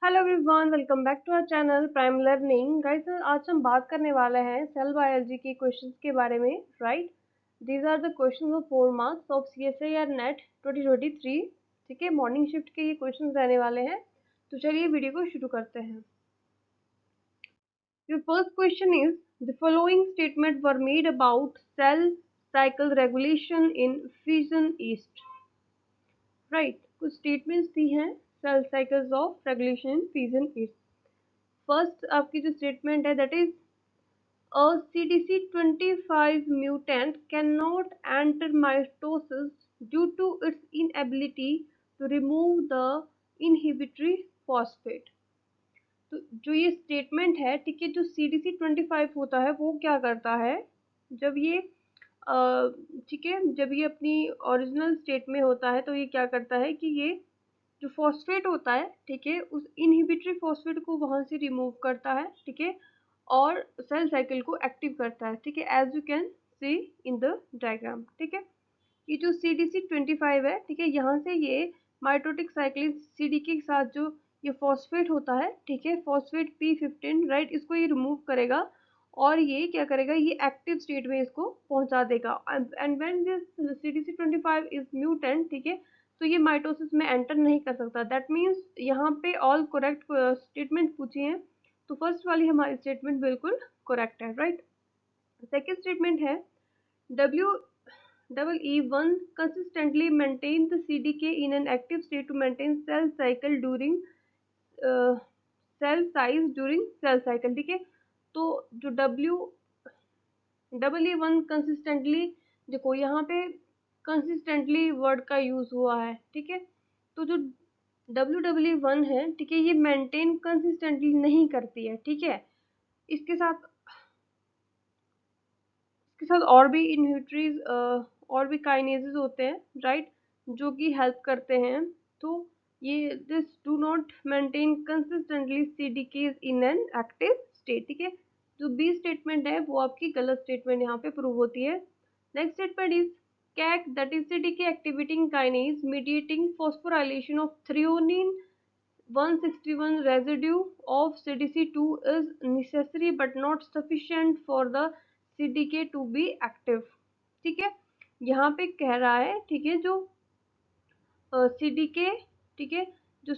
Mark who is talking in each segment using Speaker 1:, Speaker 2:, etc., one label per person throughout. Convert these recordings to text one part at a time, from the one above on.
Speaker 1: Hello everyone, welcome back to our channel prime learning. Guys, आज हम बात करने वाले हैं सेल बायोलॉजी के क्वेश्चंस के बारे में। Right, these are the questions of 4 marks of CSIR NET 2023। ठीक है, मॉर्निंग शिफ्ट के ये क्वेश्चंस रहने वाले हैं। तो चलिए वीडियो को शुरू करते हैं। Your first question is the following statement were made about cell cycle regulation in fusion yeast. Right, कुछ स्टेटमेंट्स दी हैं cell cycles of regulation in fusion yeast. First आपकी जो स्टेटमेंट है that is a CDC25 mutant cannot enter mitosis due to its inability to remove the inhibitory phosphate। तो जो ये statement है, ठीक है, जो CDC25 होता है वो क्या करता है जब ये ठीक है, जब ये अपनी ओरिजिनल स्टेट में होता है तो ये क्या करता है कि ये जो फॉस्फेट होता है, ठीक है, उस इनहिबिटरी फॉस्फेट को वहां से रिमूव करता है, ठीक है, और सेल साइकिल को एक्टिव करता है। ठीक है, as you can see in the diagram. ठीक है, ये जो CDC25 है, ठीक है, यहाँ से ये माइटोटिक साइक्लिन CDK के साथ जो ये फॉस्फेट होता है, ठीक है, फॉस्फेट P15, राइट, इसको ये रिमूव करेगा और ये क्या करेगा, ये एक्टिव स्टेट में इसको पहुंचा देगा। And when this CDC25 is mutant, ठीक है, तो ये माइटोसिस में एंटर नहीं कर सकता। दैट मीन्स यहाँ पे ऑल करेक्ट स्टेटमेंट पूछी हैं, तो फर्स्ट वाली हमारी स्टेटमेंट बिल्कुल करेक्ट है। राइट, सेकेंड स्टेटमेंट है WEE1 consistently maintain the CDK in an active state to maintain cell cycle during cell size during cell cycle। ठीक है, तो जो WE1 कंसिस्टेंटली, देखो यहाँ पे कंसिस्टेंटली वर्ड का यूज हुआ है। ठीक है, तो जो WE1 है, ठीक है, ये मेंटेन कंसिस्टेंटली नहीं करती है। ठीक है, इसके साथ और भी इनहिबिटरीज और भी काइनेजेस होते हैं, राइट, जो कि हेल्प करते हैं। तो ये this do not maintain consistently CDKs in an active state. ठीक है, जो बी स्टेटमेंट है वो आपकी गलत स्टेटमेंट यहाँ पे प्रूव होती है। Next statement is CAC, that is CDK activating kinase mediating phosphorylation of threonine 161 residue of CDC2 is necessary but not sufficient for the CDK to be active। ठीक है, यहाँ पे कह रहा है, ठीक है, जो CDK, ठीक है, जो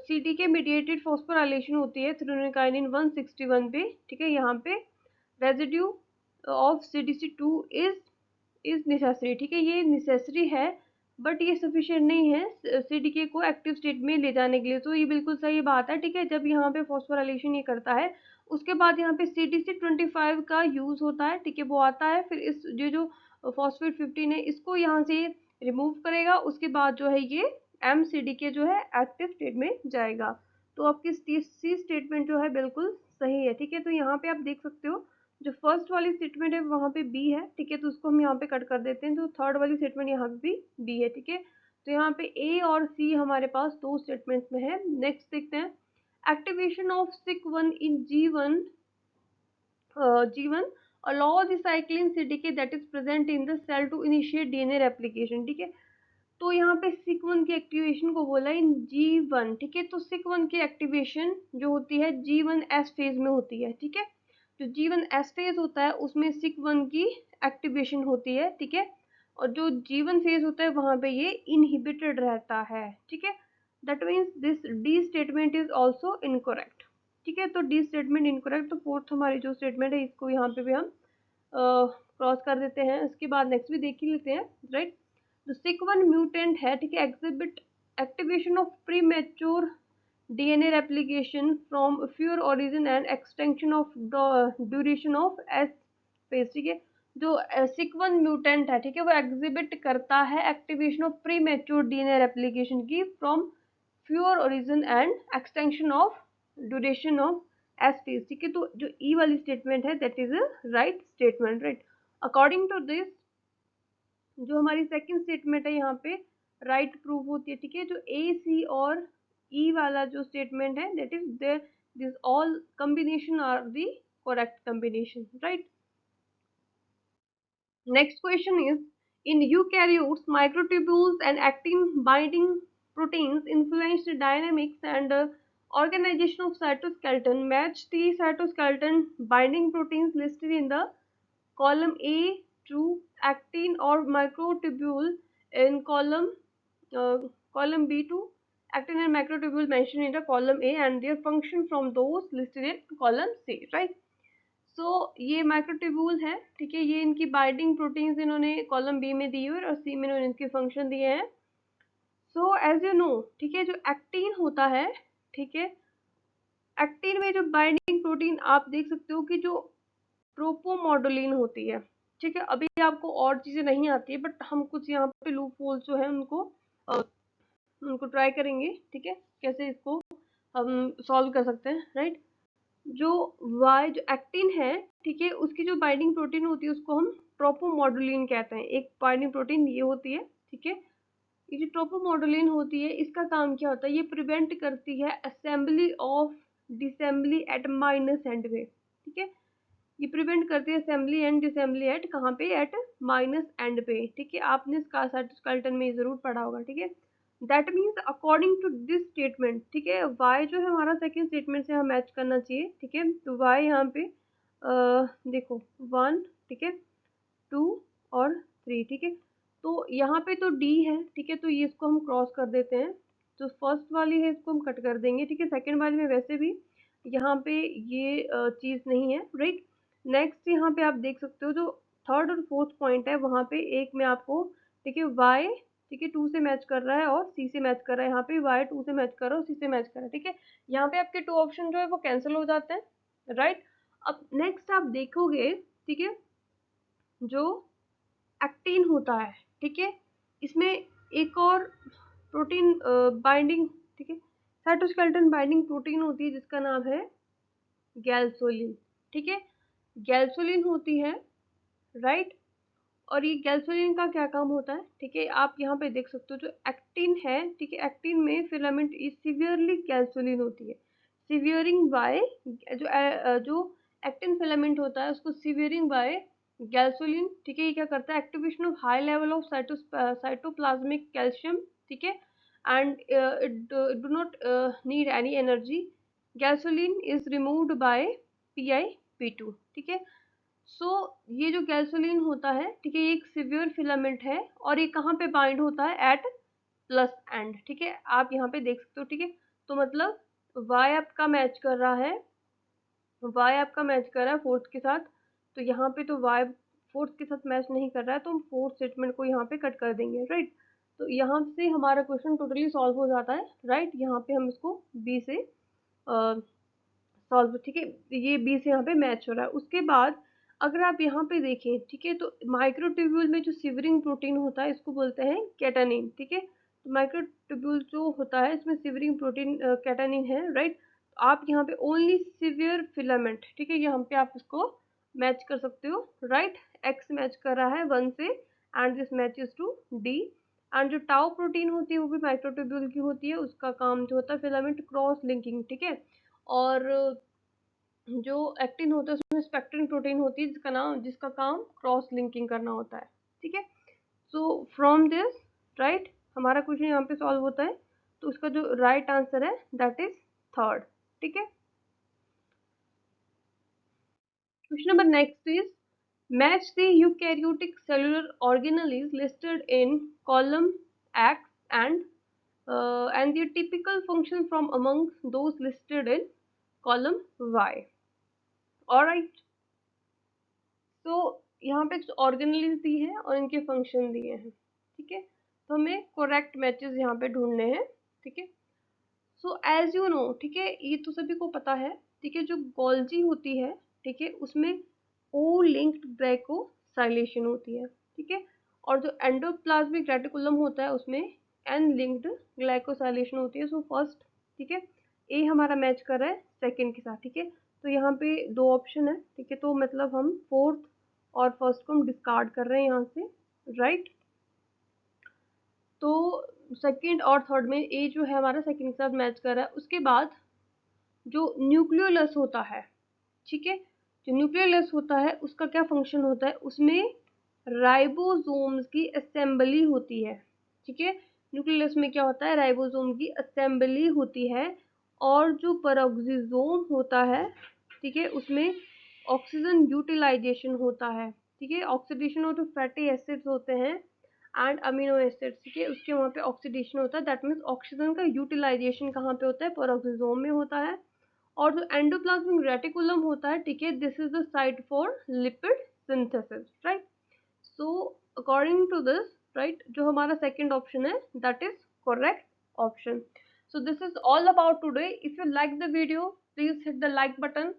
Speaker 1: CDK मीडिएटेड फॉस्फोराइलेशन होती है थ्रेओनिकाइनिन 161 पे, ठीक है, यहाँ पे residue of CDC2 is necessary. ठीक है, ये नेसेसरी है बट ये सफिशिएंट नहीं है CDK को एक्टिव स्टेट में ले जाने के लिए। तो ये बिल्कुल सही बात है। ठीक है, जब यहाँ पे फॉस्फोराइलेशन ये करता है उसके बाद यहाँ पे CDC25 का यूज होता है। ठीक है, वो आता है, फिर इस जो फॉस्फेट 15 है इसको यहाँ से रिमूव करेगा, उसके बाद जो है ये MCDK जो है एक्टिव स्टेट में जाएगा। तो आपकी सी स्टेटमेंट जो है बिल्कुल सही है। ठीक है, तो यहाँ पे आप देख सकते हो जो फर्स्ट वाली स्टेटमेंट है वहाँ पे बी है। ठीक है, तो उसको हम यहाँ पे कट कर देते हैं, तो थर्ड वाली स्टेटमेंट यहाँ पे भी बी है। ठीक है, तो यहाँ पे ए और सी हमारे पास दो स्टेटमेंट्स में है। नेक्स्ट देखते हैं, activation of SIC1 in G1 allow the cyclin CDK that is present in the cell to initiate DNA replication। ठीक है, तो यहाँ पे SIC1 की एक्टिवेशन को बोला इन G1। ठीक है, तो SIC1 की एक्टिवेशन जो होती है G1S फेज में होती है। ठीक है, जो G1S फेज होता है उसमें SIC1 की एक्टिवेशन होती है। ठीक है, और जो G1 फेज होता है वहां पे ये इनहिबिटेड रहता है। ठीक है, that means this D statement is also incorrect. ठीक है, तो डी स्टेटमेंट इनकोरेक्ट। तो फोर्थ हमारी जो स्टेटमेंट है इसको यहाँ पे भी हम क्रॉस कर देते हैं। इसके बाद नेक्स्ट भी देख ही लेते हैं। राइट, जो SIC1 म्यूटेंट है, ठीक है, exhibit activation of premature DNA replication from pure origin and extension of duration of S phase। ठीक है, जो SIC1 म्यूटेंट है, ठीक है, वो एग्जिबिट करता है activation of premature DNA replication की from pure origin and extension of duration of S phase. ठीक है, तो जो ई वाली स्टेटमेंट है that is a right statement. Right, according to this जो हमारी सेकंड स्टेटमेंट है यहाँ पे राइट प्रूव होती है। ठीक है, जो ए सी और ई वाला जो स्टेटमेंट है that is there, this all combination are the correct combination. Right, next question is, in eukaryotes microtubules and actin binding proteins influence the dynamics and organization of cytoskeleton match the cytoskeleton binding proteins listed in the column A to actin or microtubule in uh, column B to actin and microtubule mentioned in the column A and their function from those listed in column C, right? सो ये microtubule है, ठीक है, ये इनकी binding proteins इन्होंने column B में दी हुई है और सी में इन्होंने इनके फंक्शन दिए हैं। सो एज यू नो, ठीक है, जो एक्टिन होता है, ठीक है, एक्टिन में जो बाइंडिंग प्रोटीन आप देख सकते हो कि जो प्रोपोमोडुलिन होती है, ठीक है, अभी आपको और चीजें नहीं आती है बट हम कुछ यहाँ पे लूप होल जो है उनको ट्राई करेंगे, ठीक है, कैसे इसको हम सॉल्व कर सकते हैं, राइट। जो जो एक्टिन है, ठीक है, उसकी जो बाइंडिंग प्रोटीन होती है उसको हम प्रोपोमोडुलिन कहते हैं। एक बाइंडिंग प्रोटीन ये होती है, ठीक है, ये जो ट्रोपोमोडुलिन होती है इसका काम क्या होता है, ये प्रिवेंट करती है assembly of disassembly at minus end में, ठीक है, ये प्रिवेंट करती है असेंबली एंड डिसेंबली एट कहाँ पे, एट माइनस एंड पे, ठीक है, आपने साइटोस्केलेटन में जरूर पढ़ा होगा, ठीक है। That means according to this statement, ठीक है, वाई जो है हमारा सेकेंड स्टेटमेंट से हम मैच करना चाहिए, ठीक है, तो वाई यहाँ पे देखो 1, ठीक है, 2 और 3, ठीक है, तो यहाँ पे तो डी है, ठीक है, तो ये इसको हम क्रॉस कर देते हैं, तो फर्स्ट वाली है इसको हम कट कर देंगे, ठीक है, सेकेंड वाली में वैसे भी यहाँ पे ये चीज़ नहीं है, राइट। नेक्स्ट यहाँ पे आप देख सकते हो जो थर्ड और फोर्थ पॉइंट है वहाँ पे एक में आपको, ठीक है, वाई, ठीक है, 2 से मैच कर रहा है और सी से मैच कर रहा है, यहाँ पे वाई 2 से मैच कर रहा है और सी से मैच कर रहा है, ठीक है, यहाँ पे आपके 2 ऑप्शन जो है वो कैंसिल हो जाते हैं, राइट। अब नेक्स्ट आप देखोगे, ठीक है, जो एक्टिन होता है, ठीक है, इसमें एक और प्रोटीन बाइंडिंग, ठीक है, साइटोस्केलेटन बाइंडिंग प्रोटीन होती है जिसका नाम है गैल्सोलिन, ठीक है, गैल्सोलिन होती है, राइट। और ये गैल्सोलिन का क्या काम होता है, ठीक है, आप यहाँ पे देख सकते हो जो एक्टिन है, ठीक है, एक्टिन में फिलामेंट इज सिवियरली गैल्सोलिन होती है, सिवियरिंग बाय जो एक्टिन फिलामेंट होता है उसको सिवियरिंग बाय गैल्सोलिन, ठीक है, ये क्या करता है, activation of high level of cytoplasmic calcium, ठीक है, and it do not need any energy, gelsolin is removed by PiP2, ठीक है। सो ये जो गैसोलीन होता है, ठीक है, ये एक सिवियर फिलामेंट है और ये कहाँ पे बाइंड होता है, एट प्लस एंड, ठीक है, आप यहाँ पे देख सकते हो, ठीक है, तो मतलब वाई आपका मैच कर रहा है, वाई आपका मैच कर रहा है फोर्थ के साथ, तो यहाँ पे तो वाई फोर्थ के साथ मैच नहीं कर रहा है तो हम फोर्थ स्टेटमेंट को यहाँ पे कट कर देंगे, राइट। तो यहाँ से हमारा क्वेश्चन टोटली सॉल्व हो जाता है, राइट, यहाँ पे हम इसको बी से सॉल्व, ठीक है, ये बी से यहाँ पे मैच हो रहा है। उसके बाद अगर आप यहाँ पे देखें, ठीक है, तो माइक्रोट्यूब्यूल में जो सिवरिंग प्रोटीन होता है इसको बोलते हैं कैटानिन, ठीक है, तो माइक्रोट्यूब्यूल जो होता है इसमें सिवरिंग प्रोटीन कैटानिन है, राइट। आप यहाँ पे ओनली सिवियर फिलामेंट, ठीक है, यहाँ पे आप इसको मैच कर सकते हो, राइट, एक्स मैच कर रहा है 1 से and this matches to D. And जो टाउ प्रोटीन होती है वो भी माइक्रोट्यूब्यूल की होती है, उसका काम जो होता है फिलामेंट क्रॉस लिंकिंग, ठीक है, और जो एक्टिन होता है उसमें स्पेक्ट्रिन प्रोटीन होती है जिसका काम क्रॉस लिंकिंग करना होता है, ठीक है। सो फ्रॉम दिस, राइट, हमारा क्वेश्चन यहाँ पे सॉल्व होता है, तो उसका जो राइट आंसर है दैट इज थर्ड, ठीक है। Question number next is match the eukaryotic cellular organelle listed in column x and their typical function from among those listed in column Y. Alright. तो यहाँ पे ऑर्गेनलीज दी है और इनके function दिए हैं, ठीक है, तो हमें करेक्ट मैचेस यहाँ पे ढूंढने हैं, ठीक है। सो एज यू नो, ठीक है, ये तो सभी को पता है, ठीक है, जो गोल्जी होती है, ठीक है, उसमें ओ लिंक्ड ग्लाइकोसाइलेशन होती है, ठीक है, और जो एंडोप्लाज्मिक रेटिकुलम होता है उसमें एन लिंक्ड ग्लाइकोसाइलेशन होती है। सो फर्स्ट, ठीक है, ए हमारा मैच कर रहा है सेकेंड के साथ, ठीक है, तो यहाँ पे 2 ऑप्शन है, ठीक है, तो मतलब हम फोर्थ और फर्स्ट को हम डिस्कार्ड कर रहे हैं यहाँ से, राइट। तो सेकंड और थर्ड में ए जो है हमारा सेकंड के साथ मैच कर रहा है। उसके बाद जो न्यूक्लियोलस होता है, ठीक है, जो न्यूक्लियोलस होता है उसका क्या फंक्शन होता है, उसमें राइबोसोम्स की असेंबली होती है, ठीक है, न्यूक्लियोलस में क्या होता है, राइबोसोम की असेंबली होती है और जो पेरोक्सिसोम होता है, ठीक है, उसमें ऑक्सीजन यूटिलाइजेशन होता है, ठीक है, ऑक्सीडेशन ऑफ जो फैटी एसिड्स होते हैं एंड अमीनो एसिड्स, ठीक है, उसके वहाँ पे ऑक्सीडेशन होता है। दैट मीन्स ऑक्सीजन का यूटिलाइजेशन कहाँ पे होता है, पेरोक्सिसोम में होता है। और जो एंडोप्लाज्मिक रेटिकुलम होता है, ठीक है, this is the site for lipid synthesis, right. So according to this, right, जो हमारा सेकंड ऑप्शन है that is correct option. So this is all about today. If you like the video, please hit the like button,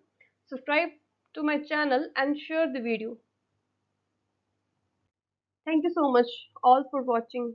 Speaker 1: subscribe to my channel and share the video. Thank you so much all for watching.